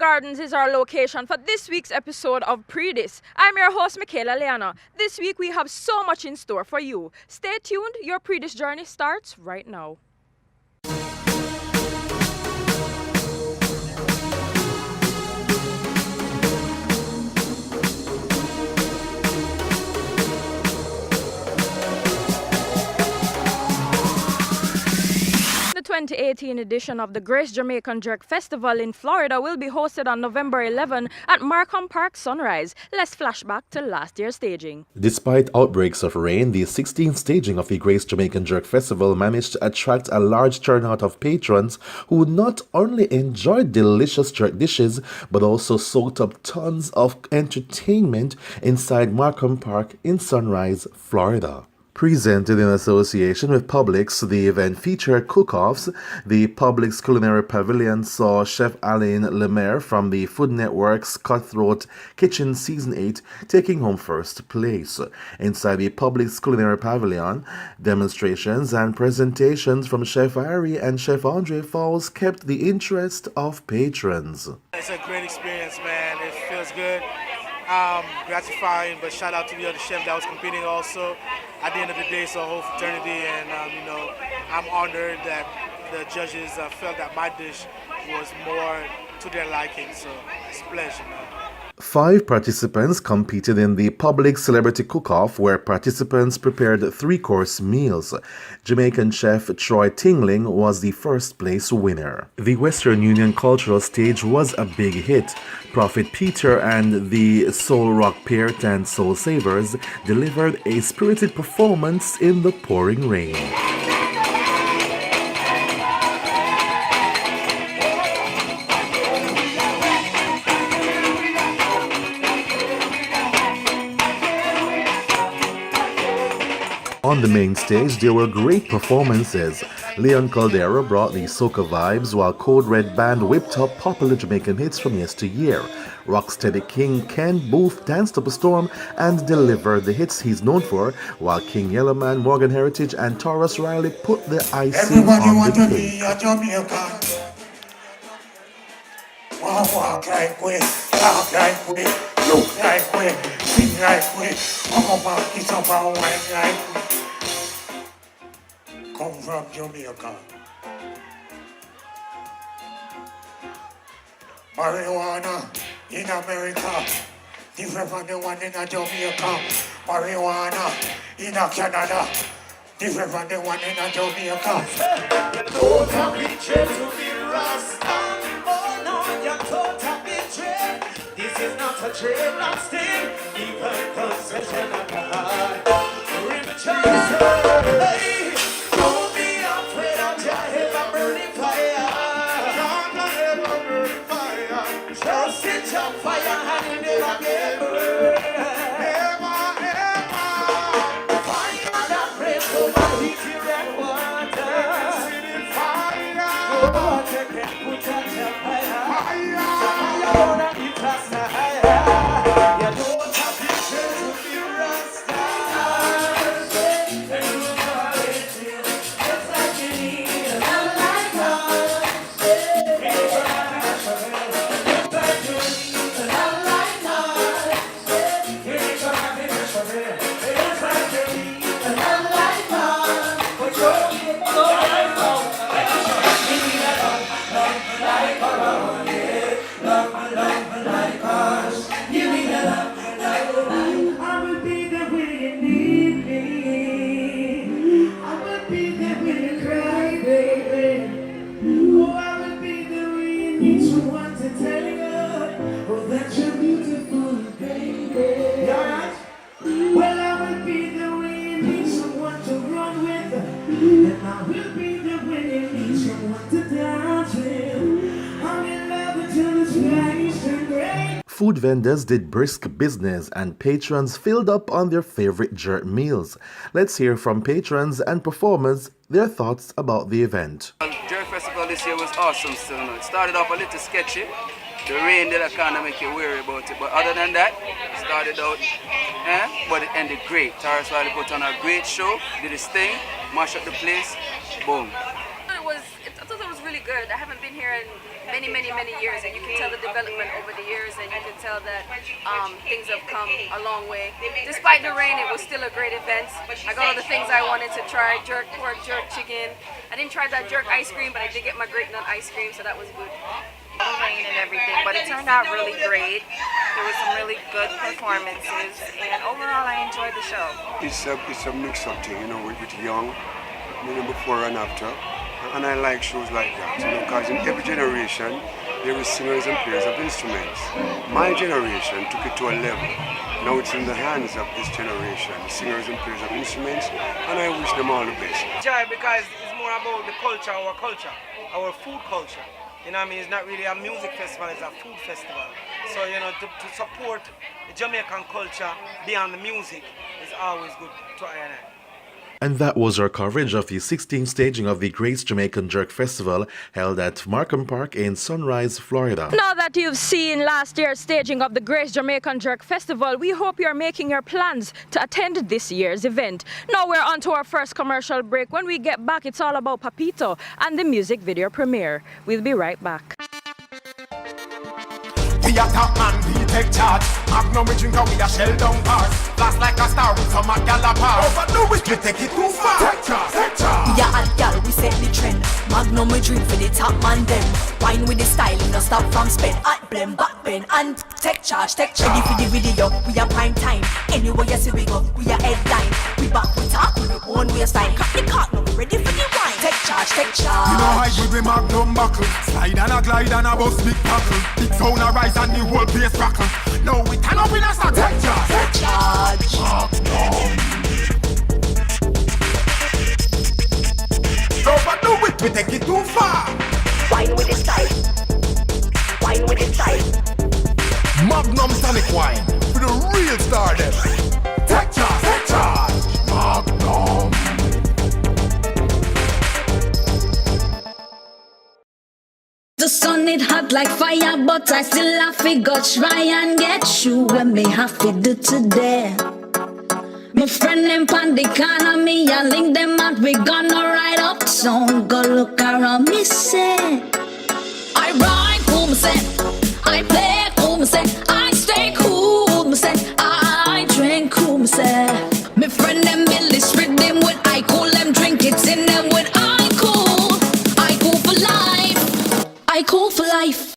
Gardens is our location for this week's episode of Pree Dis. I'm your host, Michaela Leeanna. This week we have so much in store for you. Stay tuned, your Pree Dis journey starts right now. The 2018 edition of the Grace Jamaican Jerk Festival in Florida will be hosted on November 11 at Markham Park Sunrise. Let's flashback to last year's staging. Despite outbreaks of rain, the 16th staging of the Grace Jamaican Jerk Festival managed to attract a large turnout of patrons who not only enjoyed delicious jerk dishes but also soaked up tons of entertainment inside Markham Park in Sunrise, Florida. Presented in association with Publix, the event featured cook-offs. The Publix Culinary Pavilion saw Chef Alain Lemaire from the Food Network's Cutthroat Kitchen Season 8 taking home first place. Inside the Publix Culinary Pavilion, demonstrations and presentations from Chef Ari and Chef Andre Fowles kept the interest of patrons. It's a great experience, man. It feels good. Gratifying, but shout out to the other chef that was competing also. At the end of the day, it's a whole fraternity, and I'm honored that the judges felt that my dish was more to their liking, so it's a pleasure, man. 5 participants competed in the Public Celebrity Cook-Off, where participants prepared 3-course meals. Jamaican chef Troy Tingling was the first place winner. The Western Union Cultural Stage was a big hit. Prophet Peter and the Soul Rock Peart and Soul Savers delivered a spirited performance in the pouring rain. On the main stage, there were great performances. Leon Caldera brought the soca vibes, while Code Red Band whipped up popular Jamaican hits from yesteryear. Rocksteady King Ken Booth danced up a storm and delivered the hits he's known for, while King Yellowman, Morgan Heritage, and Taurus Riley put the icing on the cake. Walk like we, talk like we, look like we, sing like we, walk about, it's about wine like we. Come from Jamaica. Marijuana in America, different from the one in Jamaica. Marijuana in Canada, different from the one in Jamaica. Don't have it to be Rasta. This is not a trail of sting, even concession of God. Remember, hey, don't be afraid of your heaven burning fire. Heaven burning fire. Just sit your fire and you never get burned. Fire that breaks over heating red water. Sitting fire. Water can put out your fire. Food vendors did brisk business and patrons filled up on their favorite jerk meals. Let's hear from patrons and performers their thoughts about the event. The Jerk Festival this year was awesome still. It started off a little sketchy. The rain did kind of make you worry about it. But other than that, it started out, but it ended great. Taurus Riley put on a great show, did his thing, mashed up the place, boom. I thought it was really good. I haven't been here in many years, and you can tell the development over the years, and you can tell that things have come a long way. Despite the rain, it was still a great event. I got all the things I wanted to try: jerk pork, jerk chicken. I didn't try that jerk ice cream, but I did get my grape nut ice cream, so that was good. Rain and everything, but it turned out really great. There were some really good performances, and overall I enjoyed the show. It's a mix-up thing, you know, with young, before and after, and I like shows like that, you know, because in every generation there is singers and players of instruments. My generation took it to a level. Now it's in the hands of this generation, singers and players of instruments, and I wish them all the best. Joy, because it's more about the culture, our food culture. You know what I mean? It's not really a music festival, it's a food festival. So, you know, to support the Jamaican culture beyond the music is always good to I and I. And that was our coverage of the 16th staging of the Grace Jamaican Jerk Festival held at Markham Park in Sunrise, Florida. Now that you've seen last year's staging of the Grace Jamaican Jerk Festival, we hope you're making your plans to attend this year's event. Now we're on to our first commercial break. When we get back, it's all about Papito and the music video premiere. We'll be right back. We a top man, we take charge. Magnum we drink and we a shell down bars. Blast like a star with some gallopar. Overdo it, we take it too far. Take charge, take charge. We a hot gal, we set the trend. Magnum we drink for the top man them. Wine with the style, no stop from spend. Hot blend, back bend, and take charge, take charge. Ready for the video, we a prime time. Anywhere you see we go, we a headline. We back, we talk with the own waistline. Cut the cock, now we ready for the wine. Take charge, take charge. You know I give we Magnum buckle. Slide and a glide and a bust big tackle. Big sound a rise and the whole place crackle. Now we turn up in a sack. Take charge, take charge. Magnum. Overdo it, we take it too far. Wine with the style. Wine with the style. Magnum tonic wine for the real star them. Take charge, take charge. Magnum. The sun it hot like fire, but I still have to go try and get you when me have to do today. My friend them pan the corner, me I link them out, we gonna ride uptown, go look around me say. I ride cool, me say. I play cool, me say. I stay cool, me say. I drink cool, me say. My friend them Billy split them with I cool, them drink it in them with I cool. I cool for life. I cool for life.